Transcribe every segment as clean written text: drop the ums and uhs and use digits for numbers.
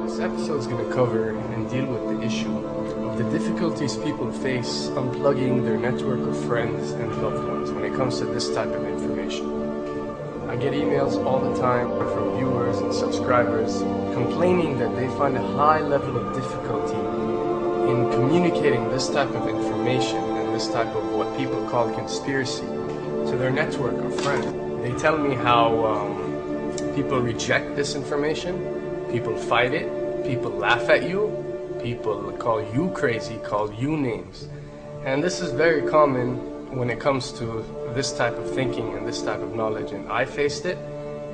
This episode is going to cover and deal with the issue of the difficulties people face unplugging their network of friends and loved ones when it comes to this type of information. I get emails all the time from viewers and subscribers complaining that they find a high level of difficulty in communicating this type of information and this type of what people call conspiracy to their network of friends. They tell me how people reject this information. People fight it, people laugh at you, people call you crazy, call you names. And this is very common when it comes to this type of thinking and this type of knowledge, and I faced it.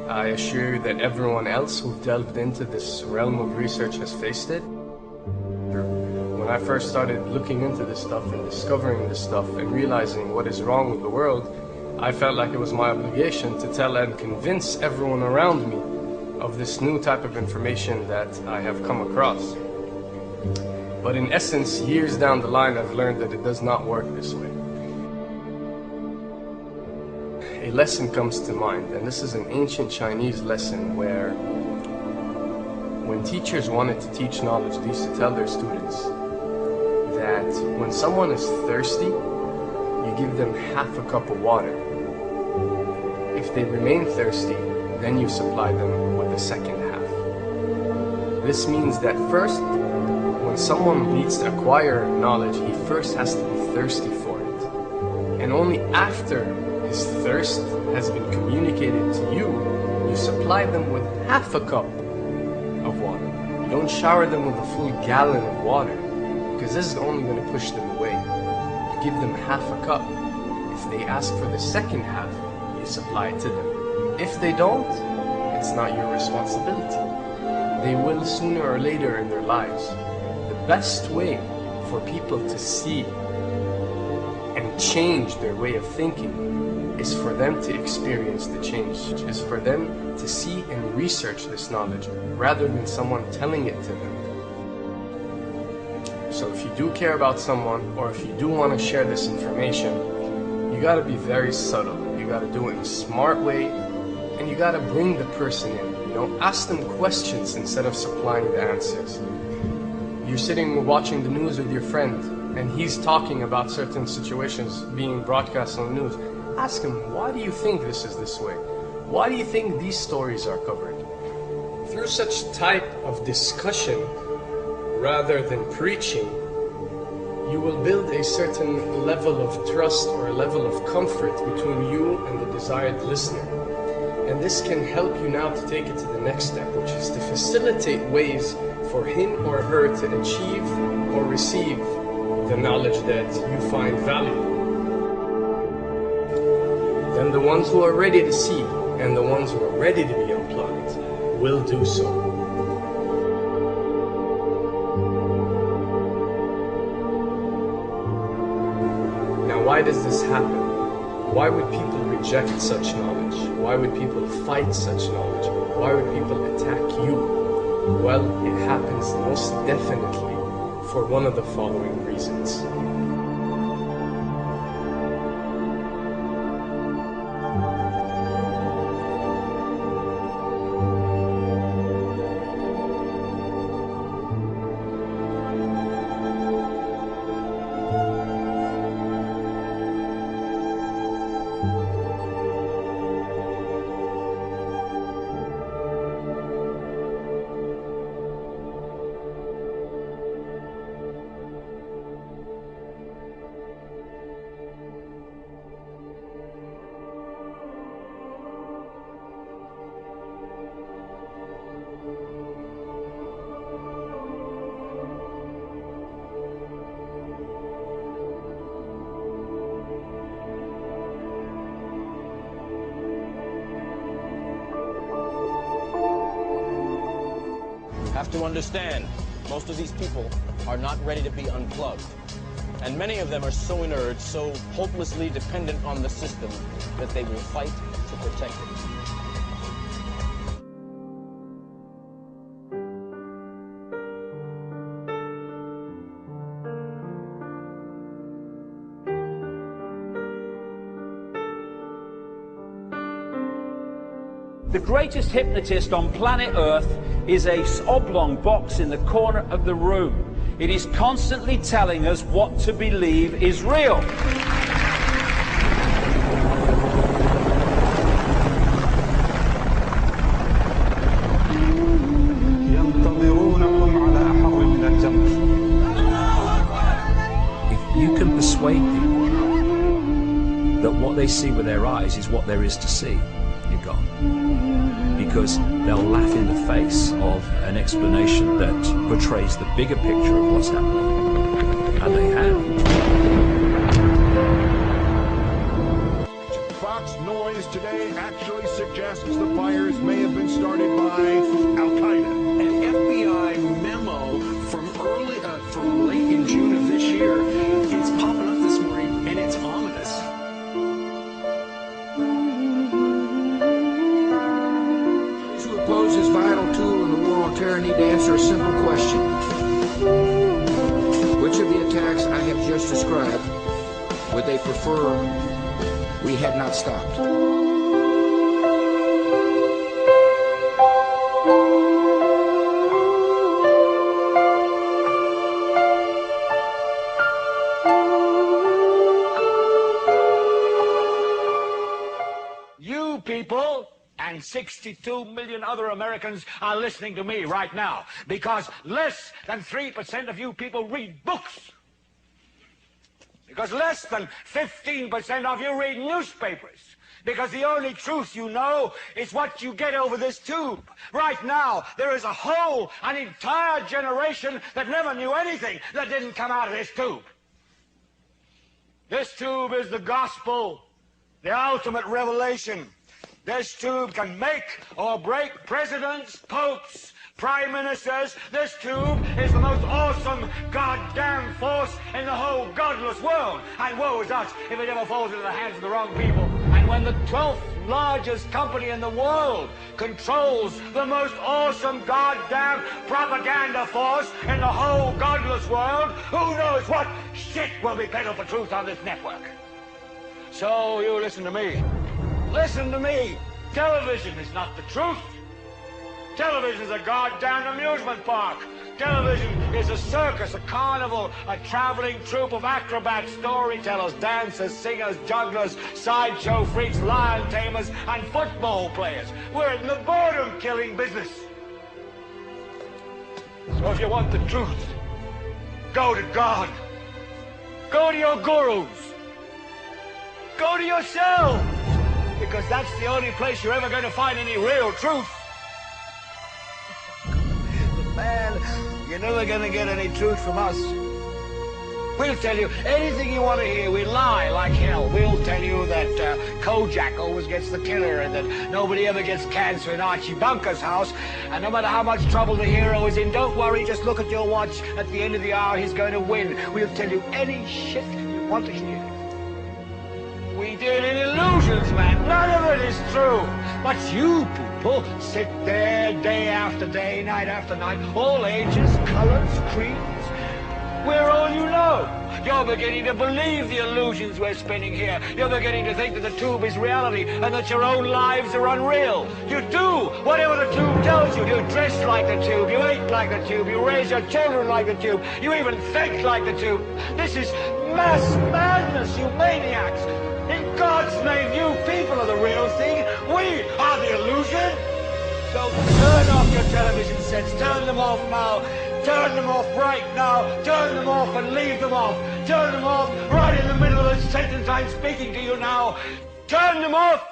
I assure you that everyone else who delved into this realm of research has faced it. When I first started looking into this stuff and discovering this stuff and realizing what is wrong with the world, I felt like it was my obligation to tell and convince everyone around me of this new type of information that I have come across. But in essence, years down the line, I've learned that it does not work this way. A lesson comes to mind, and this is an ancient Chinese lesson where when teachers wanted to teach knowledge, they used to tell their students that when someone is thirsty, you give them half a cup of water. If they remain thirsty, then you supply them with the second half. This means that first, when someone needs to acquire knowledge, he first has to be thirsty for it. And only after his thirst has been communicated to you, you supply them with half a cup of water. You don't shower them with a full gallon of water, because this is only going to push them away. You give them half a cup. If they ask for the second half, you supply it to them. If they don't, it's not your responsibility. They will sooner or later in their lives. The best way for people to see and change their way of thinking is for them to experience the change, is for them to see and research this knowledge rather than someone telling it to them. So if you do care about someone, or if you do want to share this information, you got to be very subtle. You got to do it in a smart way, and you got to bring the person in. Ask them questions instead of supplying the answers. You're sitting watching the news with your friend, and he's talking about certain situations being broadcast on the news. Ask him, why do you think this is this way? Why do you think these stories are covered? Through such type of discussion, rather than preaching, you will build a certain level of trust or a level of comfort between you and the desired listener. And this can help you now to take it to the next step, which is to facilitate ways for him or her to achieve or receive the knowledge that you find valuable. Then the ones who are ready to see and the ones who are ready to be unplugged will do so. Now, why does this happen? Why would people reject such knowledge? Why would people fight such knowledge? Why would people attack you? Well, it happens most definitely for one of the following reasons. Have to understand, most of these people are not ready to be unplugged. And many of them are so inert, so hopelessly dependent on the system, that they will fight to protect it. The greatest hypnotist on planet Earth is a oblong box in the corner of the room. It is constantly telling us what to believe is real. If you can persuade people that what they see with their eyes is what there is to see, you're gone. Because they'll laugh in the face of an explanation that portrays the bigger picture of what's happening. And they have. Fox Noise today actually suggests the fires may have been started by Al-Qaeda. An FBI memo from late in June of this year is popping up this morning, and it's ominous. Those who oppose this vital tool in the war on terror need to answer a simple question. Which of the attacks I have just described would they prefer we had not stopped? You people and 62 million other Americans are listening to me right now because less than 3% of you people read books. Because less than 15% of you read newspapers. Because the only truth you know is what you get over this tube. Right now, there is an entire generation that never knew anything that didn't come out of this tube. This tube is the gospel, the ultimate revelation. This tube can make or break presidents, popes, prime ministers. This tube is the most awesome goddamn force in the whole godless world. And woe is us if it ever falls into the hands of the wrong people. And when the 12th largest company in the world controls the most awesome goddamn propaganda force in the whole godless world, who knows what shit will be peddled for truth on this network. So you listen to me. Listen to me. Television is not the truth. Television is a goddamn amusement park. Television is a circus, a carnival, a traveling troupe of acrobats, storytellers, dancers, singers, jugglers, sideshow freaks, lion tamers, and football players. We're in the boredom-killing business. So if you want the truth, go to God. Go to your gurus. Go to yourselves. Because that's the only place you're ever going to find any real truth. But man, you're never going to get any truth from us. We'll tell you anything you want to hear. We lie like hell. We'll tell you that Kojak always gets the killer and that nobody ever gets cancer in Archie Bunker's house. And no matter how much trouble the hero is in, don't worry, just look at your watch. At the end of the hour, he's going to win. We'll tell you any shit you want to hear. We deal in illusions, man. None of it is true. But you people sit there day after day, night after night, all ages, colors, creeds. We're all you know. You're beginning to believe the illusions we're spinning here. You're beginning to think that the tube is reality and that your own lives are unreal. You do whatever the tube tells you. You dress like the tube. You eat like the tube. You raise your children like the tube. You even think like the tube. This is mass madness, you maniacs. In God's name, you people are the real thing. We are the illusion. So turn off your television sets. Turn them off now. Turn them off right now. Turn them off and leave them off. Turn them off right in the middle of the sentence I'm speaking to you now. Turn them off.